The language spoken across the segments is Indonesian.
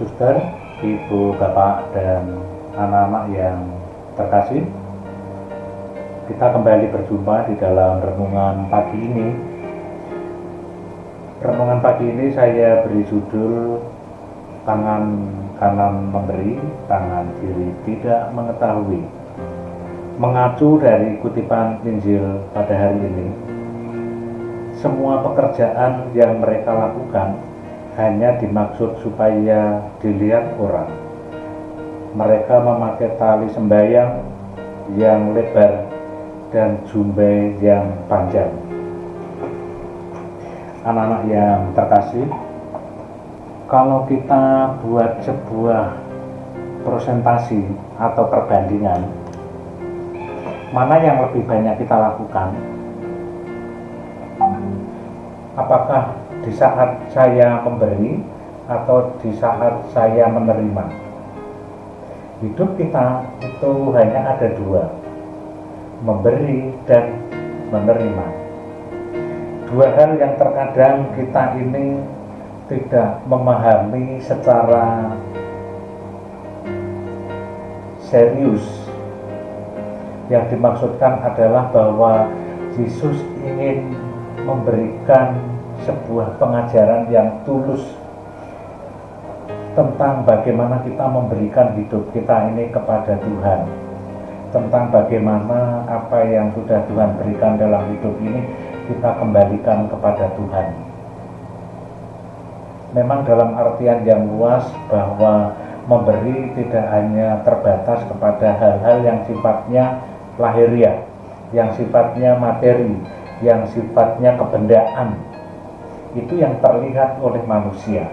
Suster, Ibu, Bapak, dan anak-anak yang terkasih, kita kembali berjumpa di dalam renungan pagi ini. Renungan pagi ini saya beri judul Tangan kanan memberi, tangan kiri tidak mengetahui. Mengacu dari kutipan Injil pada hari ini, semua pekerjaan yang mereka lakukan hanya dimaksud supaya dilihat orang. Mereka memakai tali sembahyang yang lebar dan jubah yang panjang. Anak-anak yang terkasih, kalau kita buat sebuah presentasi atau perbandingan, mana yang lebih banyak kita lakukan? Apakah di saat saya memberi atau di saat saya menerima? Hidup kita itu hanya ada dua, memberi dan menerima. Dua hal yang terkadang kita ini tidak memahami secara serius. Yang dimaksudkan adalah bahwa Yesus ingin memberikan sebuah pengajaran yang tulus tentang bagaimana kita memberikan hidup kita ini kepada Tuhan, tentang bagaimana apa yang sudah Tuhan berikan dalam hidup ini kita kembalikan kepada Tuhan. Memang dalam artian yang luas bahwa memberi tidak hanya terbatas kepada hal-hal yang sifatnya lahiriah, yang sifatnya materi, yang sifatnya kebendaan, itu yang terlihat oleh manusia.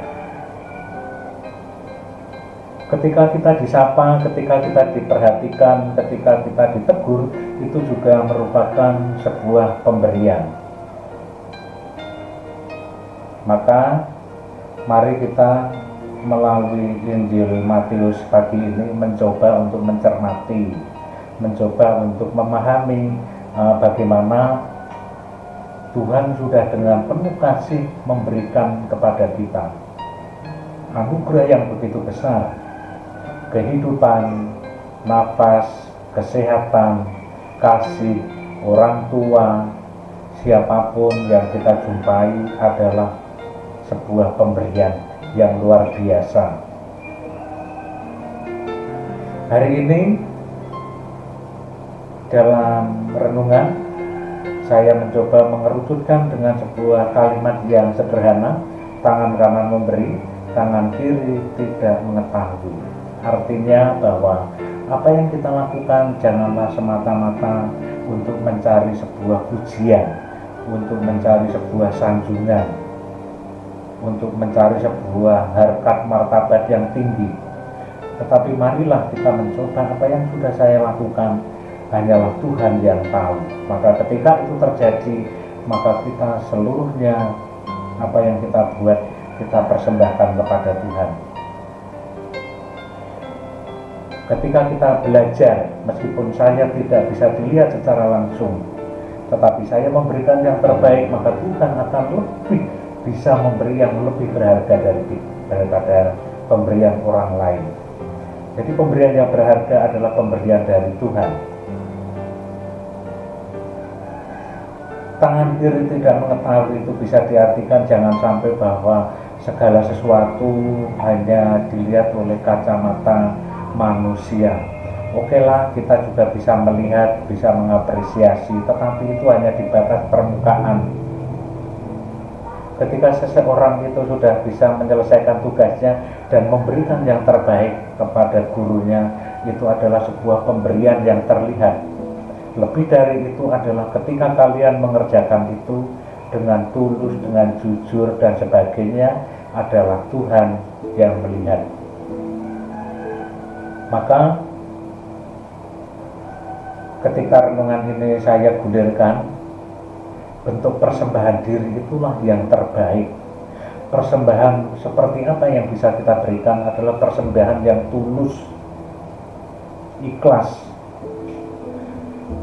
Ketika kita disapa, ketika kita diperhatikan, ketika kita ditegur, itu juga merupakan sebuah pemberian. Maka mari kita melalui Injil Matius pagi ini mencoba untuk mencermati, mencoba untuk memahami bagaimana Tuhan sudah dengan penuh kasih memberikan kepada kita anugerah yang begitu besar, kehidupan, nafas, kesehatan, kasih, orang tua, siapapun yang kita jumpai adalah sebuah pemberian yang luar biasa. Hari ini dalam renungan saya mencoba mengerucutkan dengan sebuah kalimat yang sederhana, tangan kanan memberi, tangan kiri tidak mengetahui. Artinya bahwa apa yang kita lakukan janganlah semata-mata untuk mencari sebuah pujian, untuk mencari sebuah sanjungan, untuk mencari sebuah harkat martabat yang tinggi. Tetapi marilah kita mencoba apa yang sudah saya lakukan, hanyalah Tuhan yang tahu. Maka ketika itu terjadi, maka kita seluruhnya apa yang kita buat, kita persembahkan kepada Tuhan. Ketika kita belajar, meskipun saya tidak bisa dilihat secara langsung, tetapi saya memberikan yang terbaik, maka Tuhan akan lebih bisa memberi yang lebih berharga daripada pemberian orang lain. Jadi pemberian yang berharga adalah pemberian dari Tuhan. Tangan kiri tidak mengetahui itu bisa diartikan jangan sampai bahwa segala sesuatu hanya dilihat oleh kacamata manusia. Oke lah, kita juga bisa melihat, bisa mengapresiasi, tetapi itu hanya di batas permukaan. Ketika seseorang itu sudah bisa menyelesaikan tugasnya dan memberikan yang terbaik kepada gurunya, itu adalah sebuah pemberian yang terlihat. Lebih dari itu adalah ketika kalian mengerjakan itu dengan tulus, dengan jujur dan sebagainya, adalah Tuhan yang melihat. Maka ketika renungan ini saya gulirkan, bentuk persembahan diri itulah yang terbaik. Persembahan seperti apa yang bisa kita berikan adalah persembahan yang tulus, ikhlas.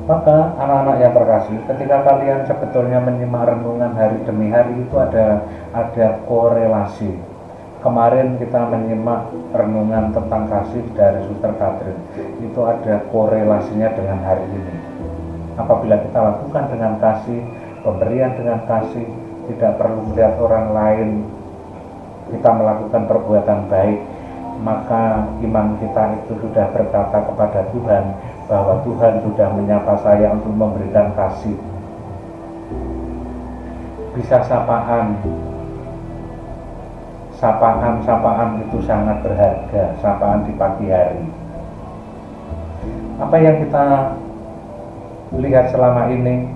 Maka anak-anak yang terkasih, ketika kalian sebetulnya menyimak renungan hari demi hari itu ada korelasi. Kemarin kita menyimak renungan tentang kasih dari Suster Katrin. Itu ada korelasinya dengan hari ini. Apabila kita lakukan dengan kasih, pemberian dengan kasih, tidak perlu melihat orang lain, kita melakukan perbuatan baik, maka iman kita itu sudah berkata kepada Tuhan bahwa Tuhan sudah menyapa saya untuk memberikan kasih. Bisa sapaan itu sangat berharga, sapaan di pagi hari. Apa yang kita lihat selama ini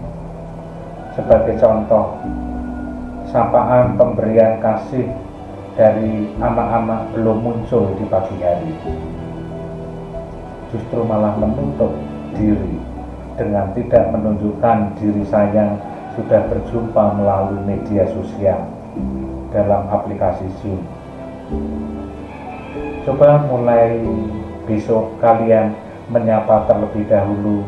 sebagai contoh, sapaan pemberian kasih dari anak-anak belum muncul di pagi hari, justru malah menutup diri dengan tidak menunjukkan diri saya sudah berjumpa melalui media sosial dalam aplikasi Zoom. Coba mulai besok kalian menyapa terlebih dahulu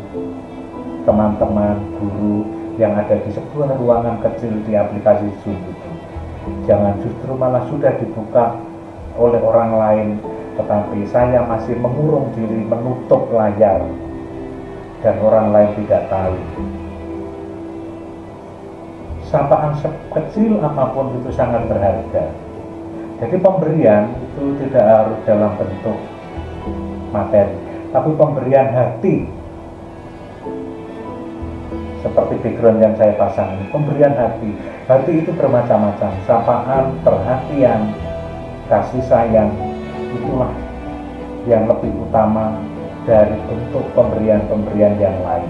teman-teman guru yang ada di sebuah ruangan kecil di aplikasi Zoom itu. Jangan justru malah sudah dibuka oleh orang lain, tetapi saya masih mengurung diri, menutup layar, dan orang lain tidak tahu. Sapaan sekecil apapun itu sangat berharga. Jadi pemberian itu tidak harus dalam bentuk materi, tapi pemberian hati. Seperti background yang saya pasang ini, pemberian hati. Hati itu bermacam-macam, sapaan, perhatian, kasih sayang, itulah yang lebih utama dari bentuk pemberian-pemberian yang lain.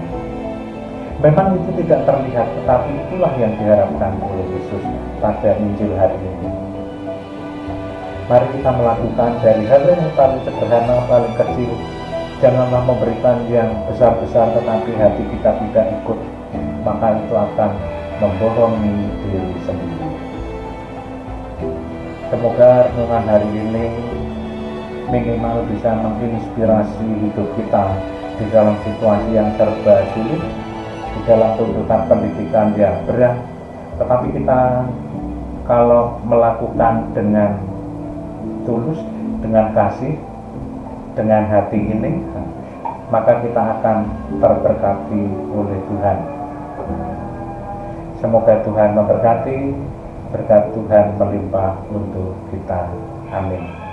Memang itu tidak terlihat, tetapi itulah yang diharapkan oleh Yesus pada Injil hari ini. Mari kita melakukan dari hal yang paling sederhana, paling kecil. Janganlah memberikan yang besar-besar, tetapi hati kita tidak ikut, maka itu akan membohongi diri sendiri. Semoga renungan hari ini minimal bisa menginspirasi hidup kita di dalam situasi yang serba sulit, di dalam tuntutan pendidikan yang berat, tetapi kita kalau melakukan dengan tulus, dengan kasih, dengan hati ini, maka kita akan terberkati oleh Tuhan. Semoga Tuhan memberkati, berkat Tuhan melimpah untuk kita. Amin.